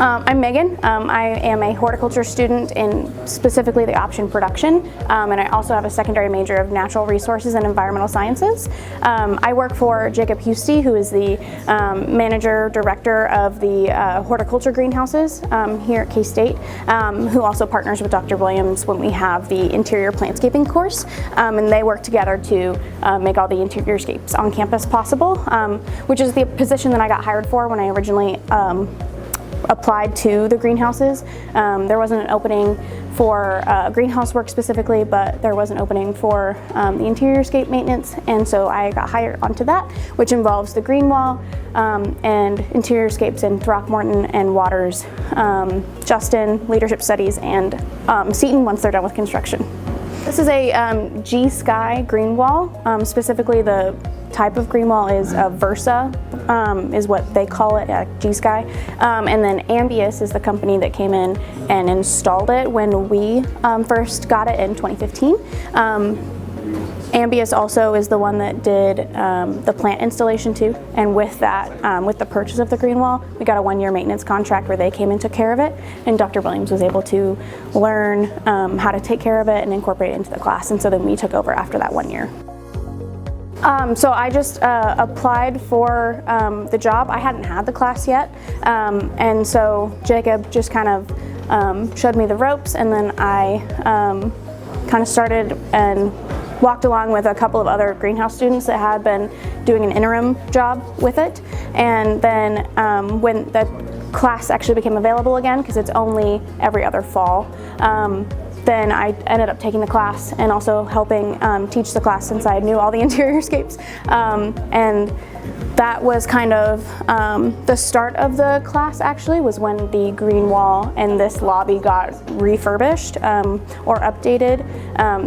I'm Megan. I am a horticulture student in specifically the option production, and I also have a secondary major of natural resources and environmental sciences. I work for Jacob Husty, who is the manager director of the horticulture greenhouses here at K-State, who also partners with Dr. Williams when we have the interior plantscaping course, and they work together to make all the interiorscapes on campus possible, which is the position that I got hired for when I originally applied to the greenhouses. There wasn't an opening for greenhouse work specifically, but there was an opening for the interiorscape maintenance, and so I got hired onto that, which involves the green wall and interiorscapes in Throckmorton and Waters, Justin, leadership studies, and Seton once they're done with construction. This is a G-Sky green wall. Specifically, the type of green wall is a Versa, is what they call it at G-Sky. And then Ambius is the company that came in and installed it when we first got it in 2015. Ambius also is the one that did the plant installation too, and with that, with the purchase of the green wall, we got a 1-year maintenance contract where they came and took care of it, and Dr. Williams was able to learn how to take care of it and incorporate it into the class, and so then we took over after that 1 year. So I just applied for the job. I hadn't had the class yet, and so Jacob just kind of showed me the ropes, and then I kind of started and walked along with a couple of other greenhouse students that had been doing an interim job with it. And then when the class actually became available again, because it's only every other fall, then I ended up taking the class and also helping teach the class since I knew all the interiorscapes. And that was kind of the start of the class, actually, was when the green wall and this lobby got refurbished or updated.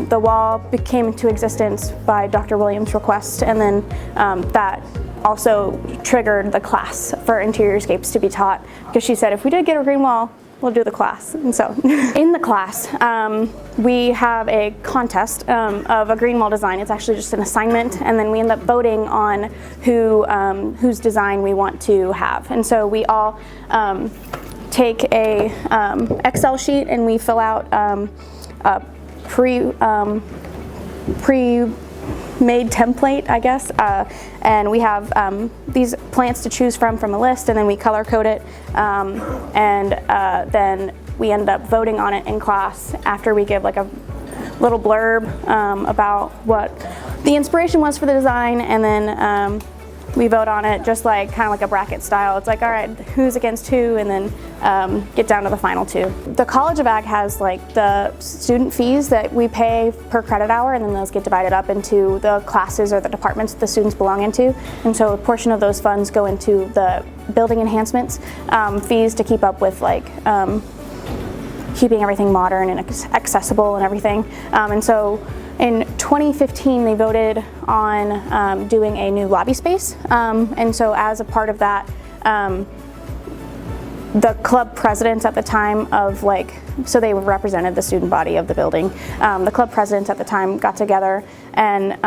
The wall came into existence by Dr. Williams' request, and then that also triggered the class for interiorscapes to be taught, because she said if we did get a green wall, we'll do the class. And so in the class, we have a contest of a green wall design. It's actually just an assignment, and then we end up voting on whose design we want to have. And so we all take a Excel sheet, and we fill out a pre-made template, I guess, and we have these plants to choose from a list, and then we color code it, and then we end up voting on it in class after we give like a little blurb about what the inspiration was for the design, and then we vote on it just like kind of like a bracket style. It's like, all right, who's against who, and then get down to the final two. The College of Ag has like the student fees that we pay per credit hour, and then those get divided up into the classes or the departments that the students belong into. And so a portion of those funds go into the building enhancements, fees to keep up with like keeping everything modern and accessible and everything. And so in 2015, they voted on doing a new lobby space, and so as a part of that, the club presidents at the time of so they represented the student body of the building. The club presidents at the time got together and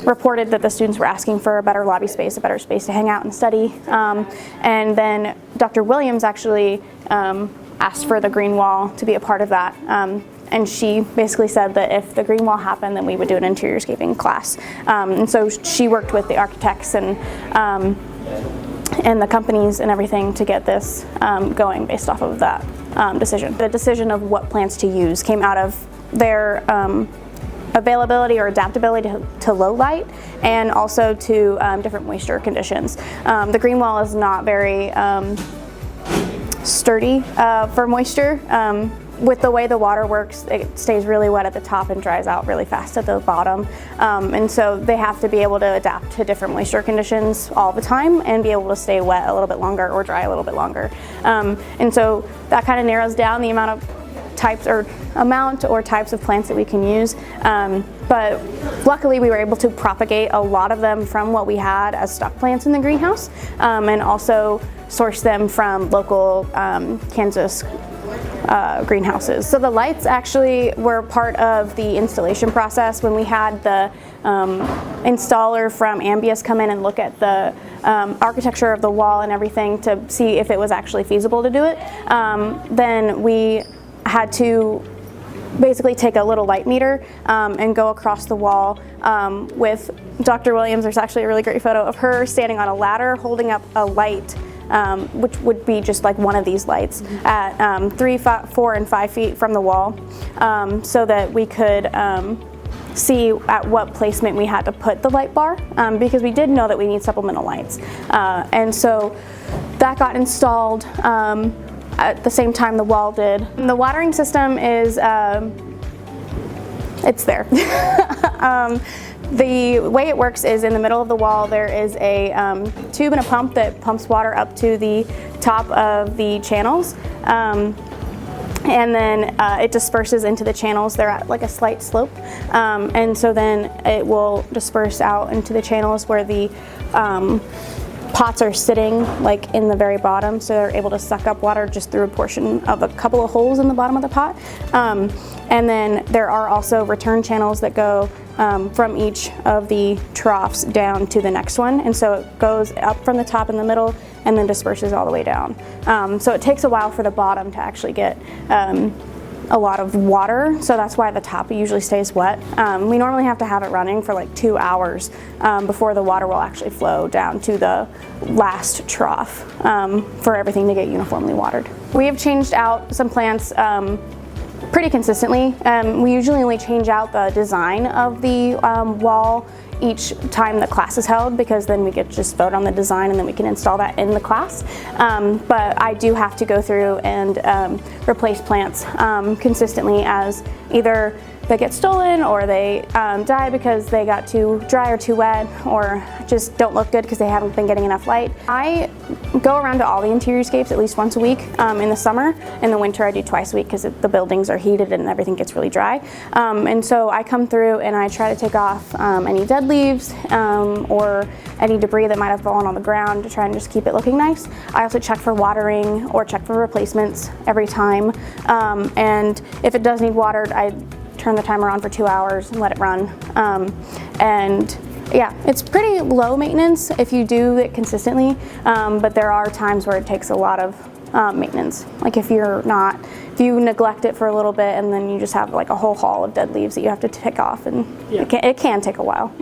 reported that the students were asking for a better lobby space, a better space to hang out and study, and then Dr. Williams actually asked for the green wall to be a part of that. And she basically said that if the green wall happened, then we would do an interiorscaping class. And so she worked with the architects and the companies and everything to get this going based off of that decision. The decision of what plants to use came out of their availability or adaptability to low light, and also to different moisture conditions. The green wall is not very sturdy for moisture. With the way the water works, it stays really wet at the top and dries out really fast at the bottom. And so they have to be able to adapt to different moisture conditions all the time and be able to stay wet a little bit longer or dry a little bit longer. And so that kind of narrows down the amount of types or types of plants that we can use. But luckily we were able to propagate a lot of them from what we had as stock plants in the greenhouse, and also source them from local Kansas greenhouses. So the lights actually were part of the installation process when we had the installer from Ambius come in and look at the architecture of the wall and everything to see if it was actually feasible to do it. Then we had to basically take a little light meter and go across the wall with Dr. Williams. There's actually a really great photo of her standing on a ladder holding up a light, which would be just like one of these lights at 3, 4, and 5 feet from the wall, so that we could see at what placement we had to put the light bar, because we did know that we need supplemental lights. And so that got installed at the same time the wall did. The watering system is, it's there. The way it works is in the middle of the wall there is a tube and a pump that pumps water up to the top of the channels. And then it disperses into the channels. They're at like a slight slope. And so then it will disperse out into the channels where the pots are sitting like in the very bottom, so they're able to suck up water just through a portion of a couple of holes in the bottom of the pot. And then there are also return channels that go from each of the troughs down to the next one, and so it goes up from the top in the middle and then disperses all the way down. So it takes a while for the bottom to actually get a lot of water, so that's why the top usually stays wet. We normally have to have it running for like 2 hours before the water will actually flow down to the last trough for everything to get uniformly watered. We have changed out some plants pretty consistently. We usually only change out the design of the wall each time the class is held, because then we get to just vote on the design and then we can install that in the class. But I do have to go through and replace plants consistently, as either they get stolen or they die because they got too dry or too wet, or just don't look good because they haven't been getting enough light. I go around to all the interior scapes at least once a week in the summer. In the winter I do twice a week because the buildings are heated and everything gets really dry. And so I come through and I try to take off any dead leaves or any debris that might have fallen on the ground to try and just keep it looking nice. I also check for watering or check for replacements every time. And if it does need watered, I turn the timer on for 2 hours and let it run. And yeah, it's pretty low maintenance if you do it consistently, but there are times where it takes a lot of maintenance. Like if you neglect it for a little bit and then you just have like a whole haul of dead leaves that you have to take off, and it can take a while.